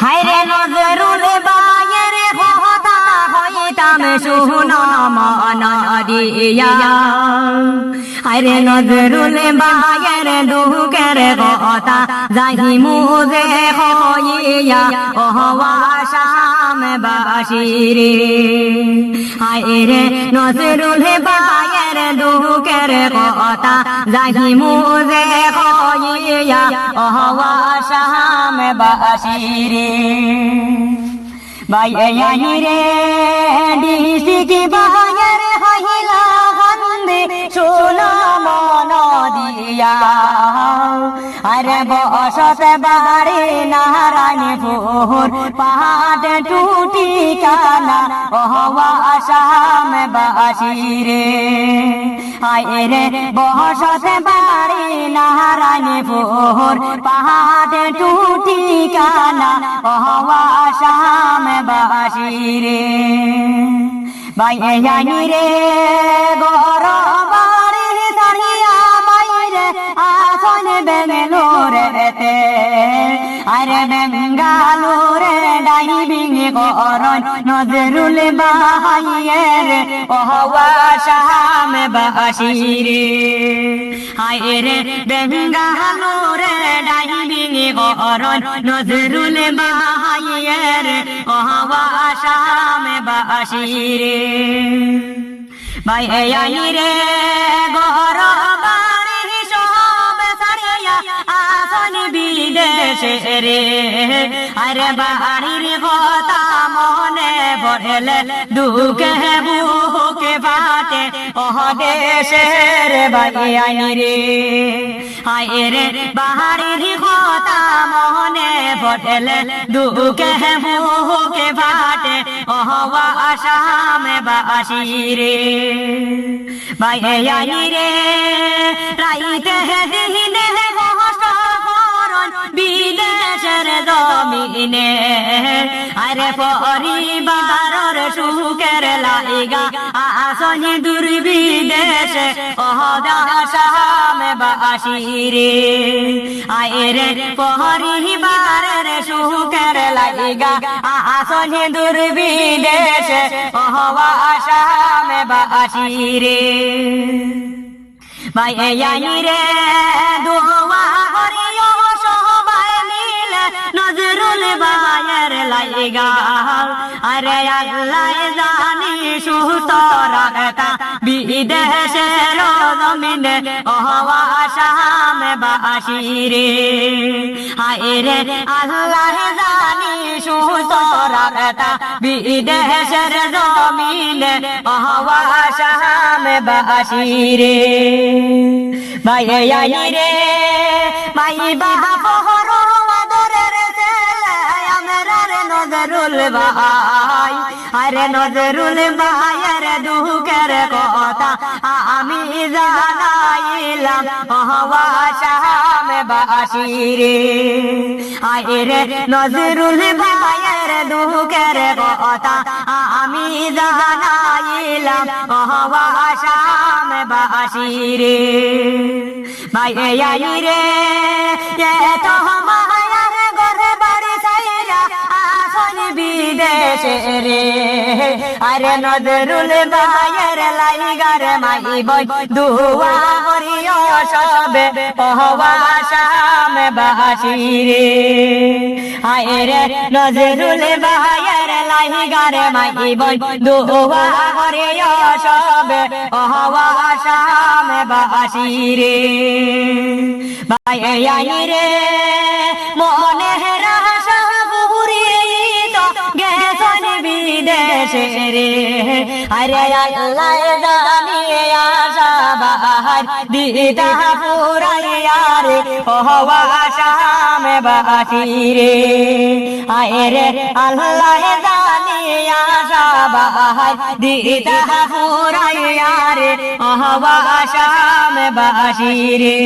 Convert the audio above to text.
হায়রে নজরুল বায়ের কথা হইতাম শুনো মন দিয়া হায়রে নজরুল বায়ের দুঃখের কথা যাহি মুজে হইয়া শামবাসীরে হায়রে নজরুল বায়ের দুঃখের কথা যাহি মুজে হইয়া শামবাসীরে বাইয়ানি রে ডিসিকি বায়ের হইলা বন্দে শোনো মন দিয়া আরে বসতে বাড়ি নারায়ণপুর পাহাড় টুটি কানা শামবাসীরে আরে বসতে বাড়ি নারায়ণপুর পাহাড় টুটি কানা শামবাসীরে বাইয়ানি রে গর বাড়ি দাঁড়িয়া বাইরে আসন বেঙ্গালোরেতে আরে বেঙ্গালোরে ডাইভিং করন নজরুল বাহাইয়ের শামবাসীরে হায়রে বেঙ্গালোরে ডাইভিং করন নজরুল বাহাইয়ের শামবাসীরে বাইয়ানি রে গর বাড়ি সব ছাড়িয়া আসন বিদেশে রে আরে বাড়ির কথা মনে পড়লে দুঃখে বুকে ফাটে দেশের বাইয়ানি রে হায়রে বাড়ির কথা মনে পড়লে দুঃখে বুকে ফাটে শামবাসীরে বাইয়ানি রে রাইতে দিনে কষ্ট করন বিদেশের জমিনে আরে পরিবারের সুখের লাইগা আসনি দূর বিদেশে শামবাসীরে আয়রে পরিবারের সুখের লাইগা আসনি দূর বিদেশে শামবাসীরে বাইয়ানি রে দোয়া করিও সবাই মিলে নজরুল বায়ের লাইগা আরে আল্লাহ জানি সুস্থ রাখতা বিদেশের জমিনে শামবাসীরে হায়রে আল্লাহ জানি সুস্থ রাখতা বিদেশের জমিনে শামবাসীরে বাইয়ানি রে মাই বাপ হরো আদরের ছেলে আমরার নজরুল ভাই আরে নজরুল ভাইয়ের দুঃখের কথা আমি জানাইলাম শামবাসীরে আরে নজরুল ভাইয়ের দুঃখের কথা আমি জানাইলাম শামবাসীরে বাইয়ানি রে এত মায়ার ঘরে বাড়ি ছাইরা আসন বিদেশে রে আরে নজরুল ভাইয়ের লাইগার মাই বই দুয়া করিও সবে শামবাসীরে আরে নজরুল ভাইয়ের লাইগার মাই বই দুয়া করিও সবে শামবাসীরে বাইয়ানি রে মনে রাশা পুরিয়ে তো গেছন বিদেশে রে আরে আল্লাহ জানিয়ে আশা বাহার দিতা পুরাইয়া রে শামবাসীরে আরে আল্লাহ জানিয়ে আশা বাহার দিতা পুরাইয়া রে শামবাসীরে